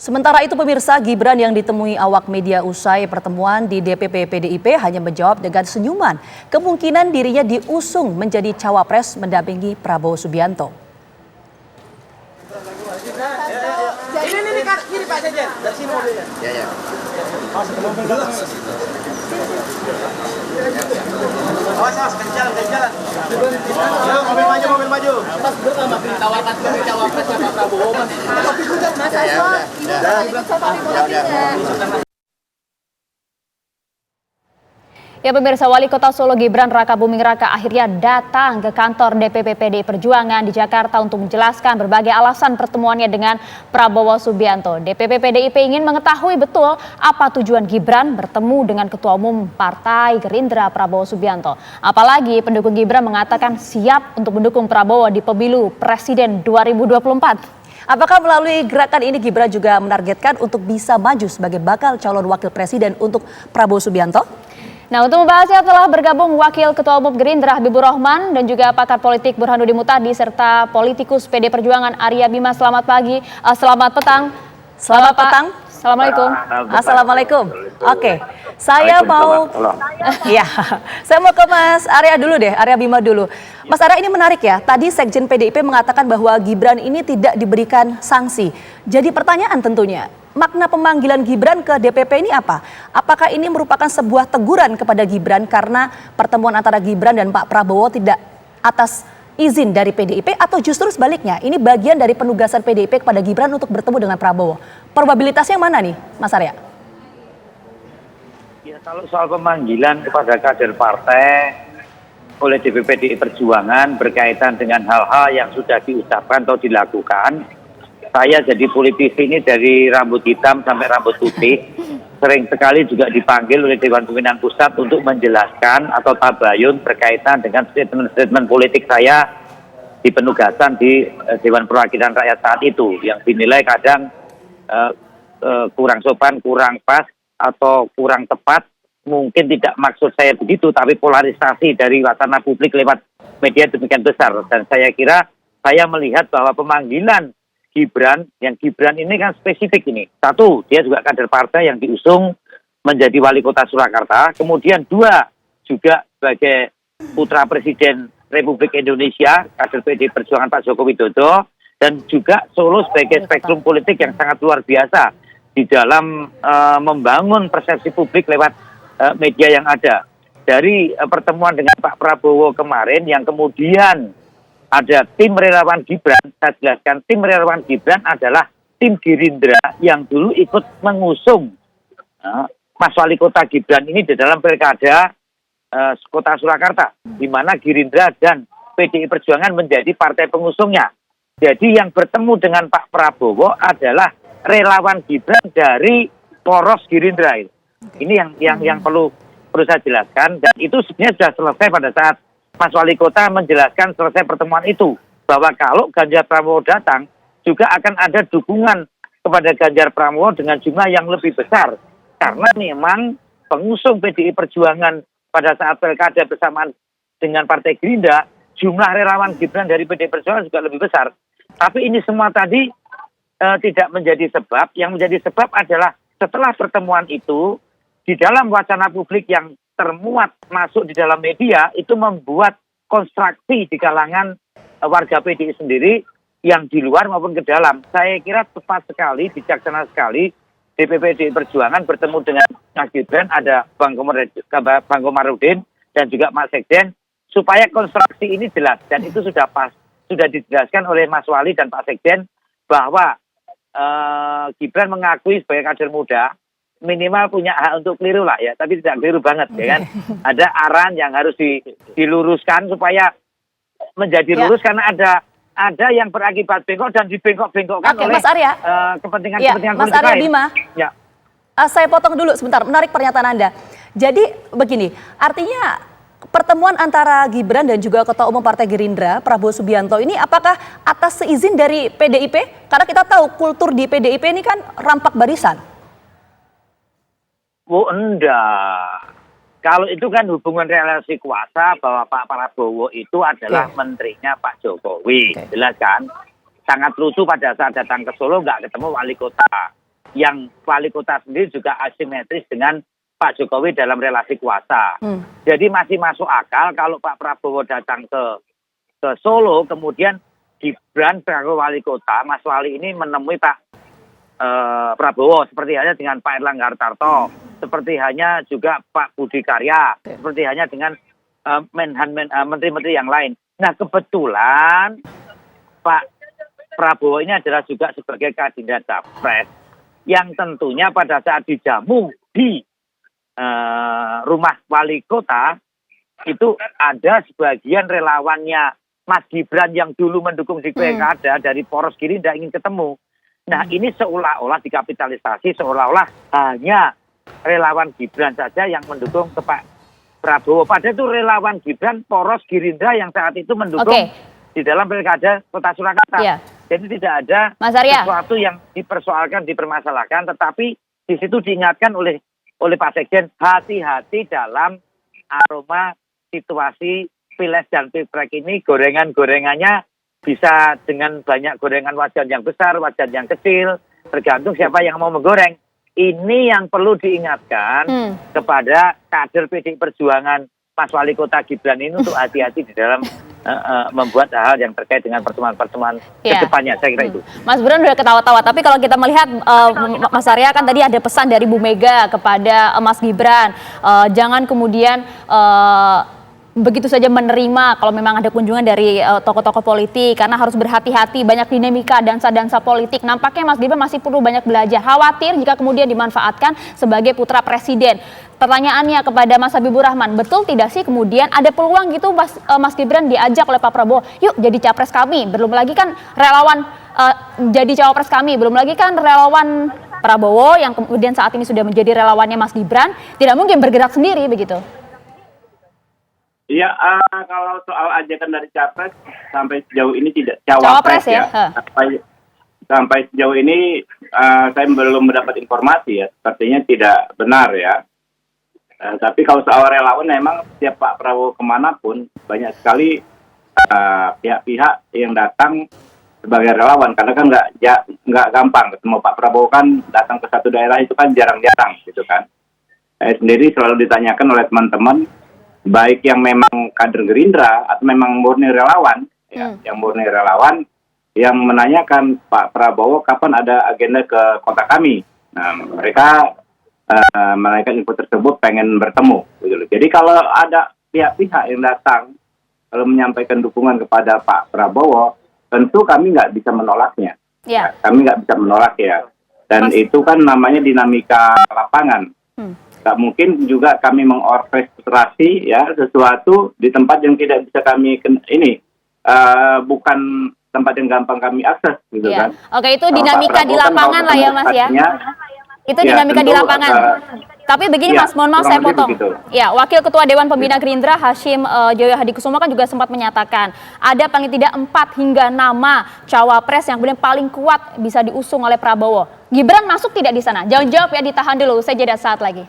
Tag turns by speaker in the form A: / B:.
A: Sementara itu pemirsa, Gibran yang ditemui awak media usai pertemuan di DPP PDIP hanya menjawab dengan senyuman kemungkinan dirinya diusung menjadi cawapres mendampingi Prabowo Subianto.
B: Ini kiri Pak Jajan, dari sini mobilnya. Ya. Awas, kencang. Mobil maju. Mas bersama ditawarkan sebagai cawapres Pak Prabowo, Mas. Tapi sudah Mas Hasto.
C: Ya pemirsa, Wali Kota Solo Gibran Rakabuming Raka akhirnya datang ke kantor DPP PDI Perjuangan di Jakarta untuk menjelaskan berbagai alasan pertemuannya dengan Prabowo Subianto. DPP PDIP ingin mengetahui betul apa tujuan Gibran bertemu dengan Ketua Umum Partai Gerindra Prabowo Subianto. Apalagi pendukung Gibran mengatakan siap untuk mendukung Prabowo di pemilu Presiden 2024.
A: Apakah melalui gerakan ini Gibran juga menargetkan untuk bisa maju sebagai bakal calon wakil presiden untuk Prabowo Subianto?
C: Nah, untuk membahasnya telah bergabung Wakil Ketua Umum Gerindra Habibur Rahman dan juga pakar politik Burhanuddin Muhtadi serta politikus PD Perjuangan Arya Bima. Selamat pagi, selamat petang.
A: Selamat petang.
C: Assalamualaikum.
A: Assalamualaikum. Oke, saya mau ke Mas Arya dulu deh, Arya Bima dulu. Mas Arya, ini menarik ya. Tadi Sekjen PDIP mengatakan bahwa Gibran ini tidak diberikan sanksi. Jadi pertanyaan tentunya, makna pemanggilan Gibran ke DPP ini apa? Apakah ini merupakan sebuah teguran kepada Gibran karena pertemuan antara Gibran dan Pak Prabowo tidak atas izin dari PDIP, atau justru sebaliknya ini bagian dari penugasan PDIP kepada Gibran untuk bertemu dengan Prabowo? Probabilitasnya yang mana nih, Mas Arya?
D: Ya, kalau soal pemanggilan kepada kader partai oleh DPP PDI Perjuangan berkaitan dengan hal-hal yang sudah diucapkan atau dilakukan, saya jadi politisi ini dari rambut hitam sampai rambut putih, sering sekali juga dipanggil oleh Dewan Pimpinan Pusat untuk menjelaskan atau tabayun berkaitan dengan statement-statement politik saya di penugasan di Dewan Perwakilan Rakyat saat itu, yang dinilai kadang kurang sopan, kurang pas, atau kurang tepat. Mungkin tidak maksud saya begitu, tapi polarisasi dari wacana publik lewat media demikian besar. Dan saya kira saya melihat bahwa pemanggilan Gibran ini kan spesifik ini. Satu, dia juga kader partai yang diusung menjadi wali kota Surakarta. Kemudian dua, juga sebagai putra Presiden Republik Indonesia, kader PDI Perjuangan Pak Joko Widodo. Dan juga Solo sebagai spektrum politik yang sangat luar biasa di dalam membangun persepsi publik lewat media yang ada. Dari pertemuan dengan Pak Prabowo kemarin yang kemudian ada tim relawan Gibran, saya jelaskan, tim relawan Gibran adalah tim Gerindra yang dulu ikut mengusung Mas Wali Kota Gibran ini di dalam pilkada Kota Surakarta, di mana Gerindra dan PDI Perjuangan menjadi partai pengusungnya. Jadi yang bertemu dengan Pak Prabowo adalah relawan Gibran dari poros Gerindra. Ini yang perlu saya jelaskan, dan itu sebenarnya sudah selesai pada saat Mas Wali Kota menjelaskan selesai pertemuan itu, bahwa kalau Ganjar Pranowo datang juga akan ada dukungan kepada Ganjar Pranowo dengan jumlah yang lebih besar, karena memang pengusung PDI Perjuangan pada saat pilkada bersamaan dengan Partai Gerindra, jumlah relawan Gibran dari PDI Perjuangan juga lebih besar. Tapi ini semua tadi tidak menjadi sebab. Yang menjadi sebab adalah setelah pertemuan itu, di dalam wacana publik yang termuat masuk di dalam media, itu membuat konstruksi di kalangan warga PDI sendiri yang di luar maupun ke dalam. Saya kira tepat sekali, bijaksana sekali DPP PDI Perjuangan bertemu dengan Mas Gibran, ada Bang Komarudin dan juga Mas Sekjen, supaya konstruksi ini jelas. Dan itu sudah pas, sudah dijelaskan oleh Mas Wali dan Pak Sekjen bahwa Gibran mengakui sebagai kader muda, minimal punya hak untuk keliru lah ya, tapi tidak keliru banget ya kan. Ada arahan yang harus diluruskan supaya menjadi lurus, karena ada yang berakibat bengkok dan dibengkok-bengkokkan oleh
A: Mas Arya.
D: kepentingan
A: Mas
D: politik
A: Arya
D: lain.
A: Bima.
D: Ya.
A: Saya potong dulu sebentar, menarik pernyataan Anda. Jadi begini, artinya pertemuan antara Gibran dan juga Ketua Umum Partai Gerindra, Prabowo Subianto ini apakah atas seizin dari PDIP? Karena kita tahu kultur di PDIP ini kan rampak barisan.
D: Oh enggak. Kalau itu kan hubungan relasi kuasa, bahwa Pak Prabowo itu adalah menterinya Pak Jokowi. Jelas kan? Sangat lucu pada saat datang ke Solo nggak ketemu wali kota. yang wali kota sendiri juga asimetris dengan Pak Jokowi dalam relasi kuasa. Jadi masih masuk akal kalau Pak Prabowo datang ke Solo, kemudian Gibran sebagai wali kota, Mas Wali ini menemui Pak Prabowo, seperti halnya dengan Pak Erlangga Hartarto, seperti halnya juga Pak Budi Karya, seperti halnya dengan menteri-menteri yang lain. Nah, kebetulan Pak Prabowo ini adalah juga sebagai kandidat capres yang tentunya pada saat dijamu di rumah wali kota itu ada sebagian relawannya Mas Gibran yang dulu mendukung di pilkada dari poros Gerindra ingin ketemu. Nah, ini seolah-olah dikapitalisasi, seolah-olah hanya relawan Gibran saja yang mendukung ke Pak Prabowo. Padahal itu relawan Gibran poros Gerindra yang saat itu mendukung di dalam pilkada Kota Surakarta. Jadi tidak ada sesuatu yang dipersoalkan, dipermasalahkan, tetapi di situ diingatkan oleh Pak Sekjen, hati-hati dalam aroma situasi Piles dan Pilprek ini, gorengan-gorengannya bisa dengan banyak gorengan wajan yang besar, wajan yang kecil, tergantung siapa yang mau menggoreng. Ini yang perlu diingatkan kepada kader PDI Perjuangan Mas Wali Kota Gibran ini untuk hati-hati di dalam membuat hal yang terkait dengan pertemuan-pertemuan kedepannya, saya kira itu.
C: Mas Burhan udah ketawa-tawa, tapi kalau kita melihat Mas Arya kan tadi ada pesan dari Bu Mega kepada Mas Gibran, jangan kemudian begitu saja menerima kalau memang ada kunjungan dari tokoh-tokoh politik, karena harus berhati-hati, banyak dinamika, dansa-dansa politik. Nampaknya Mas Gibran masih perlu banyak belajar, khawatir jika kemudian dimanfaatkan sebagai putra presiden. Pertanyaannya kepada Mas Habibur Rahman, betul tidak sih kemudian ada peluang gitu Mas Gibran diajak oleh Pak Prabowo, yuk jadi capres kami, belum lagi kan relawan jadi cawapres kami, belum lagi kan relawan Prabowo yang kemudian saat ini sudah menjadi relawannya Mas Gibran, tidak mungkin bergerak sendiri begitu.
E: Iya, kalau soal ajakan dari capres sampai sejauh ini tidak cawapres ya. Sampai sejauh ini saya belum mendapat informasi ya, sepertinya tidak benar ya. Tapi kalau soal relawan memang setiap Pak Prabowo kemanapun banyak sekali pihak-pihak yang datang sebagai relawan, karena kan nggak gampang ketemu Pak Prabowo, kan datang ke satu daerah itu kan jarang-jarang gitu kan. Saya sendiri selalu ditanyakan oleh teman-teman, baik yang memang kader Gerindra atau memang murni relawan, yang murni relawan yang menanyakan Pak Prabowo kapan ada agenda ke kota kami. Nah, mereka menanyakan info tersebut, pengen bertemu. Gitu. Jadi kalau ada pihak-pihak yang datang lalu menyampaikan dukungan kepada Pak Prabowo, tentu kami nggak bisa menolaknya. Kami nggak bisa menolak ya. Dan itu kan namanya dinamika lapangan. Gak mungkin juga kami mengorkestrasi ya sesuatu di tempat yang tidak bisa kami bukan tempat yang gampang kami akses gitu kan.
C: Oke, itu dinamika di lapangan lah ya Mas ya. Itu dinamika di lapangan. Tapi begini Mas, mohon maaf saya potong. Ya, Wakil Ketua Dewan Pembina Gerindra Hashim Joyo Hadikusumo kan juga sempat menyatakan ada paling tidak 4 hingga nama cawapres yang kemudian paling kuat bisa diusung oleh Prabowo. Gibran masuk tidak di sana? Jawab ya, ditahan dulu, saya jeda saat lagi.